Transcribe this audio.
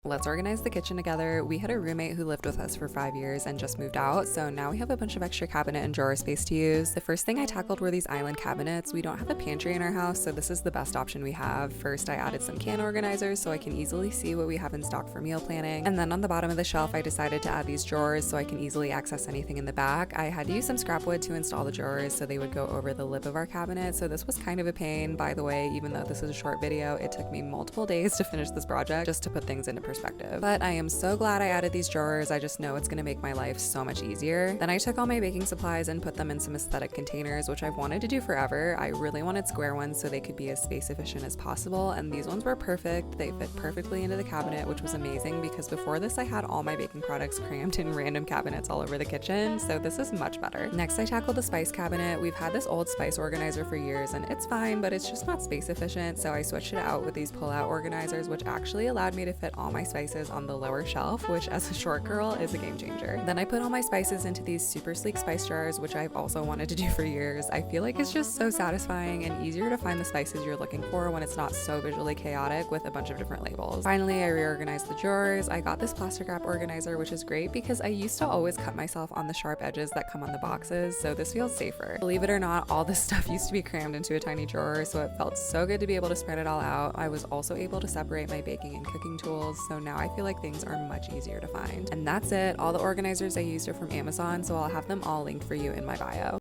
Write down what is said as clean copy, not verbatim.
Let's organize the kitchen together. We had a roommate who lived with us for 5 years and just moved out, so now we have a bunch of extra cabinet and drawer space to use. The first thing I tackled were these island cabinets. We don't have a pantry in our house, so this is the best option we have. First, I added some can organizers so I can easily see what we have in stock for meal planning. And then on the bottom of the shelf, I decided to add these drawers so I can easily access anything in the back. I had to use some scrap wood to install the drawers so they would go over the lip of our cabinet, so this was kind of a pain. By the way, even though this is a short video, it took me multiple days to finish this project just to put things into perspective. But I am so glad I added these drawers. I just know it's gonna make my life so much easier. Then I took all my baking supplies and put them in some aesthetic containers, which I've wanted to do forever. I really wanted square ones so they could be as space efficient as possible, and these ones were perfect. They fit perfectly into the cabinet, which was amazing because before this I had all my baking products crammed in random cabinets all over the kitchen, so this is much better. Next, I tackled the spice cabinet. We've had this old spice organizer for years and it's fine, but it's just not space efficient, so I switched it out with these pull-out organizers, which actually allowed me to fit all my spices on the lower shelf, which as a short girl is a game changer. Then I put all my spices into these super sleek spice jars, which I've also wanted to do for years. I feel like it's just so satisfying and easier to find the spices you're looking for when it's not so visually chaotic with a bunch of different labels. Finally, I reorganized the drawers. I got this plastic wrap organizer, which is great because I used to always cut myself on the sharp edges that come on the boxes, so this feels safer. Believe it or not, all this stuff used to be crammed into a tiny drawer, so it felt so good to be able to spread it all out. I was also able to separate my baking and cooking tools, so now I feel like things are much easier to find. And that's it. All the organizers I used are from Amazon, so I'll have them all linked for you in my bio.